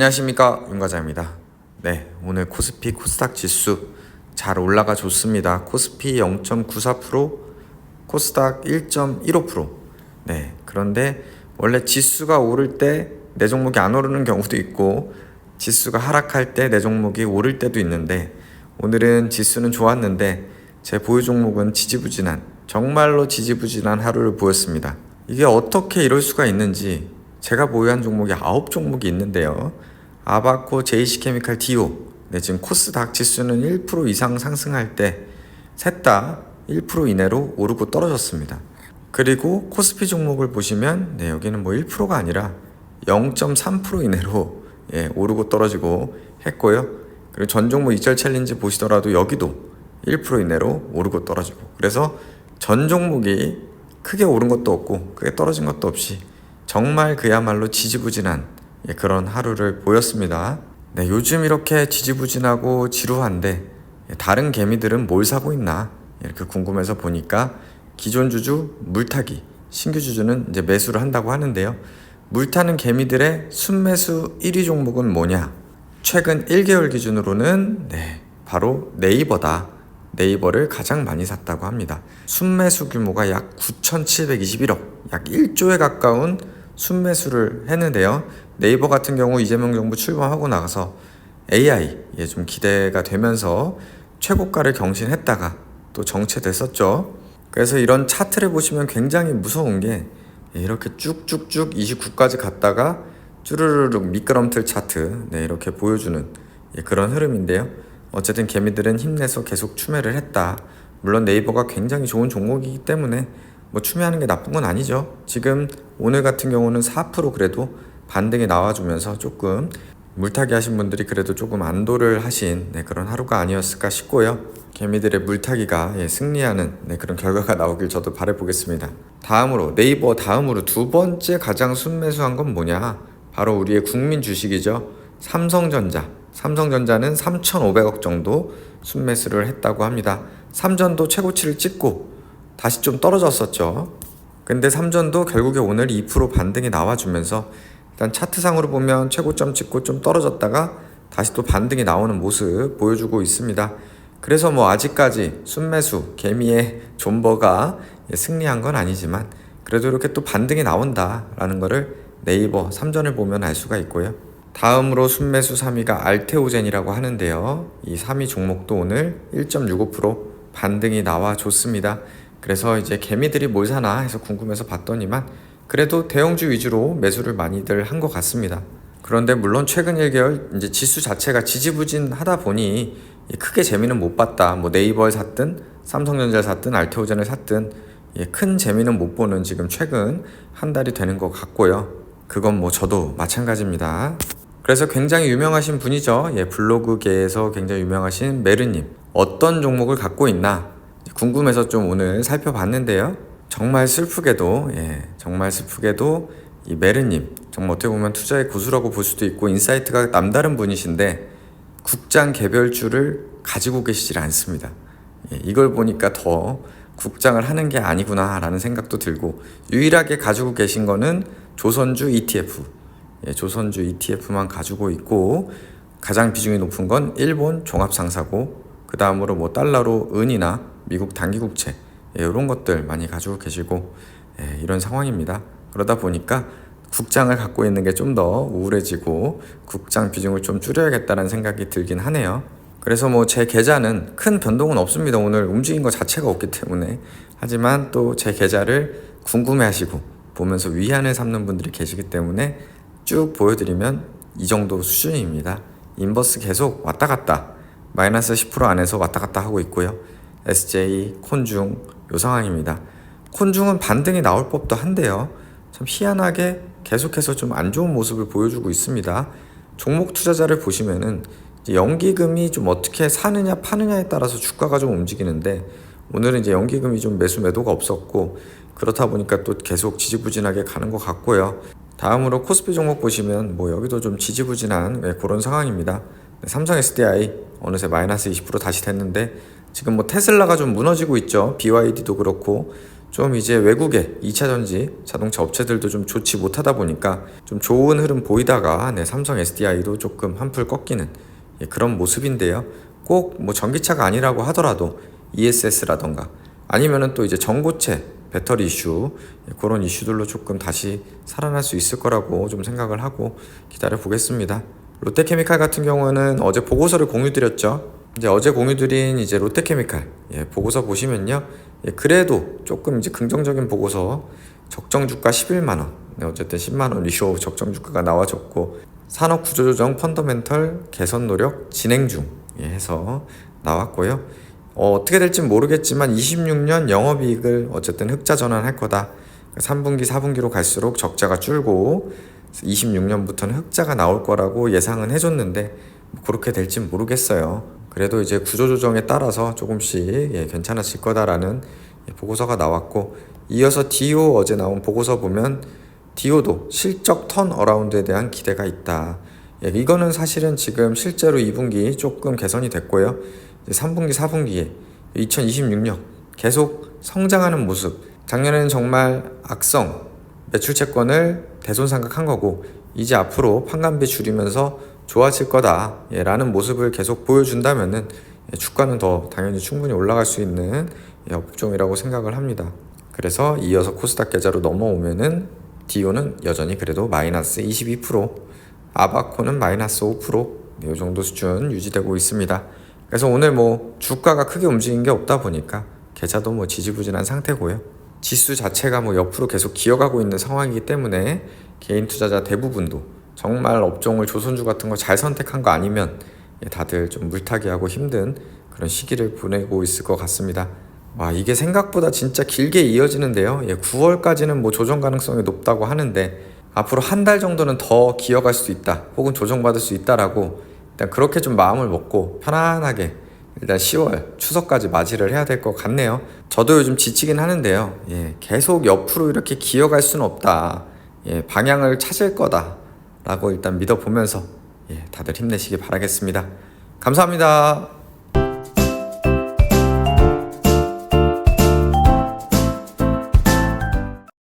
안녕하십니까, 윤과장입니다. 네, 오늘 코스피 코스닥 지수 잘 올라가 줬습니다. 코스피 0.94%, 코스닥 1.15%. 네, 그런데 원래 지수가 오를 때 내 종목이 안 오르는 경우도 있고 지수가 하락할 때 내 종목이 오를 때도 있는데, 오늘은 지수는 좋았는데 제 보유 종목은 지지부진한, 정말로 지지부진한 하루를 보였습니다. 이게 어떻게 이럴 수가 있는지, 제가 보유한 종목이 9종목이 있는데요. 아바코, JC케미칼, 디오, 네, 지금 코스닥 지수는 1% 이상 상승할 때 셋 다 1% 이내로 오르고 떨어졌습니다. 그리고 코스피 종목을 보시면 여기는 뭐 1%가 아니라 0.3% 이내로 오르고 떨어지고 했고요. 그리고 전 종목 이철 챌린지 보시더라도 여기도 1% 이내로 오르고 떨어지고, 그래서 전 종목이 크게 오른 것도 없고 크게 떨어진 것도 없이 정말 그야말로 지지부진한 그런 하루를 보였습니다. 네, 요즘 이렇게 지지부진하고 지루한데 다른 개미들은 뭘 사고 있나 이렇게 궁금해서 보니까 기존 주주 물타기, 신규 주주는 이제 매수를 한다고 하는데요. 물타는 개미들의 순매수 1위 종목은 뭐냐? 최근 1개월 기준으로는 바로 네이버다. 네이버를 가장 많이 샀다고 합니다. 순매수 규모가 약 9,721억, 약 1조에 가까운 순매수를 했는데요. 네이버 같은 경우 이재명 정부 출범하고 나가서 AI에 좀 기대가 되면서 최고가를 경신했다가 또 정체됐었죠. 그래서 이런 차트를 보시면 굉장히 무서운 게, 이렇게 쭉쭉쭉 29까지 갔다가 쭈르르륵 미끄럼틀 차트 이렇게 보여주는 그런 흐름인데요. 어쨌든 개미들은 힘내서 계속 추매를 했다. 물론 네이버가 굉장히 좋은 종목이기 때문에 뭐 추매하는 게 나쁜 건 아니죠. 지금 오늘 같은 경우는 4% 그래도 반등이 나와주면서 조금 물타기 하신 분들이 그래도 조금 안도를 하신 그런 하루가 아니었을까 싶고요. 개미들의 물타기가 승리하는 그런 결과가 나오길 저도 바라보겠습니다. 다음으로 네이버 다음으로 두 번째 가장 순매수한 건 뭐냐? 바로 우리의 국민 주식이죠. 삼성전자. 삼성전자는 3,500억 정도 순매수를 했다고 합니다. 삼전도 최고치를 찍고 다시 좀 떨어졌었죠. 근데 삼전도 결국에 오늘 2% 반등이 나와주면서 일단 차트상으로 보면 최고점 찍고 좀 떨어졌다가 다시 또 반등이 나오는 모습 보여주고 있습니다. 그래서 뭐 아직까지 순매수 개미의 존버가 승리한 건 아니지만 그래도 이렇게 또 반등이 나온다라는 거를 네이버 삼전을 보면 알 수가 있고요. 다음으로 순매수 3위가 알테오젠이라고 하는데요. 이 3위 종목도 오늘 1.65% 반등이 나와줬습니다. 그래서 이제 개미들이 뭘 사나 해서 궁금해서 봤더니만 그래도 대형주 위주로 매수를 많이들 한 것 같습니다. 그런데 물론 최근 1개월 이제 지수 자체가 지지부진하다 보니 크게 재미는 못 봤다. 뭐 네이버를 샀든 삼성전자를 샀든 알테오젠을 샀든 큰 재미는 못 보는 지금 최근 한 달이 되는 것 같고요. 그건 뭐 저도 마찬가지입니다. 그래서 굉장히 유명하신 분이죠. 블로그계에서 굉장히 유명하신 메르님. 어떤 종목을 갖고 있나 궁금해서 좀 오늘 살펴봤는데요. 정말 슬프게도 이 메르님 정말 어떻게 보면 투자의 고수라고 볼 수도 있고 인사이트가 남다른 분이신데 국장 개별주를 가지고 계시질 않습니다. 이걸 보니까 더 국장을 하는 게 아니구나 라는 생각도 들고, 유일하게 가지고 계신 거는 조선주 ETF, 조선주 ETF만 가지고 있고 가장 비중이 높은 건 일본 종합상사고, 그 다음으로 뭐 달러로 은이나 미국 단기국채 이런 것들 많이 가지고 계시고 이런 상황입니다. 그러다 보니까 국장을 갖고 있는 게 좀 더 우울해지고 국장 비중을 좀 줄여야겠다는 생각이 들긴 하네요. 그래서 뭐 제 계좌는 큰 변동은 없습니다. 오늘 움직인 것 자체가 없기 때문에. 하지만 또 제 계좌를 궁금해하시고 보면서 위안을 삼는 분들이 계시기 때문에 쭉 보여드리면 이 정도 수준입니다. 인버스 계속 왔다 갔다 마이너스 10% 안에서 왔다 갔다 하고 있고요. SJ, 콘중 요 상황입니다. 콘중은 반등이 나올 법도 한데요. 참 희한하게 계속해서 좀 안 좋은 모습을 보여주고 있습니다. 종목 투자자를 보시면은 연기금이 좀 어떻게 사느냐 파느냐에 따라서 주가가 좀 움직이는데, 오늘은 이제 연기금이 좀 매수 매도가 없었고 그렇다 보니까 또 계속 지지부진하게 가는 것 같고요. 다음으로 코스피 종목 보시면 뭐 여기도 좀 지지부진한 그런 상황입니다. 삼성 SDI 어느새 마이너스 20% 다시 됐는데 지금 뭐 테슬라가 좀 무너지고 있죠. BYD도 그렇고 좀 이제 외국의 2차전지 자동차 업체들도 좀 좋지 못하다 보니까 좀 좋은 흐름 보이다가 삼성 SDI도 조금 한풀 꺾이는 그런 모습인데요. 꼭 뭐 전기차가 아니라고 하더라도 ESS라던가 아니면은 또 이제 전고체 배터리 이슈 그런 이슈들로 조금 다시 살아날 수 있을 거라고 좀 생각을 하고 기다려 보겠습니다. 롯데케미칼 같은 경우는 어제 보고서를 공유드렸죠. 이제 어제 공유드린 이제 롯데케미칼 보고서 보시면요. 그래도 조금 이제 긍정적인 보고서 적정 주가 11만 원. 어쨌든 10만 원 이후 적정 주가가 나와줬고 산업 구조조정 펀더멘털 개선 노력 진행 중 해서 나왔고요. 어떻게 될지 모르겠지만 26년 영업이익을 어쨌든 흑자 전환할 거다. 3분기, 4분기로 갈수록 적자가 줄고 26년부터는 흑자가 나올 거라고 예상은 해줬는데 그렇게 될지 모르겠어요. 그래도 이제 구조조정에 따라서 조금씩 괜찮아질 거다라는 보고서가 나왔고 이어서 디오 어제 나온 보고서 보면 디오도 실적 턴 어라운드에 대한 기대가 있다. 이거는 사실은 지금 실제로 2분기 조금 개선이 됐고요. 3분기, 4분기에 2026년 계속 성장하는 모습. 작년에는 정말 악성 매출 채권을 대손상각한 거고 이제 앞으로 판관비 줄이면서 좋아질 거다 라는 모습을 계속 보여준다면은 주가는 더 당연히 충분히 올라갈 수 있는 업종이라고 생각을 합니다. 그래서 이어서 코스닥 계좌로 넘어오면은 디오는 여전히 그래도 마이너스 22%, 아바코는 마이너스 5%, 이 정도 수준 유지되고 있습니다. 그래서 오늘 뭐 주가가 크게 움직인 게 없다 보니까 계좌도 뭐 지지부진한 상태고요. 지수 자체가 뭐 옆으로 계속 기어가고 있는 상황이기 때문에 개인 투자자 대부분도 정말 업종을 조선주 같은 거 잘 선택한 거 아니면 다들 좀 물타기하고 힘든 그런 시기를 보내고 있을 것 같습니다. 와, 이게 생각보다 진짜 길게 이어지는데요. 9월까지는 뭐 조정 가능성이 높다고 하는데 앞으로 한 달 정도는 더 기어갈 수도 있다. 혹은 조정받을 수 있다라고 일단 그렇게 좀 마음을 먹고 편안하게 일단 10월 추석까지 맞이를 해야 될 것 같네요. 저도 요즘 지치긴 하는데요. 계속 옆으로 이렇게 기어갈 수는 없다. 방향을 찾을 거다 라고 일단 믿어보면서 다들 힘내시기 바라겠습니다. 감사합니다.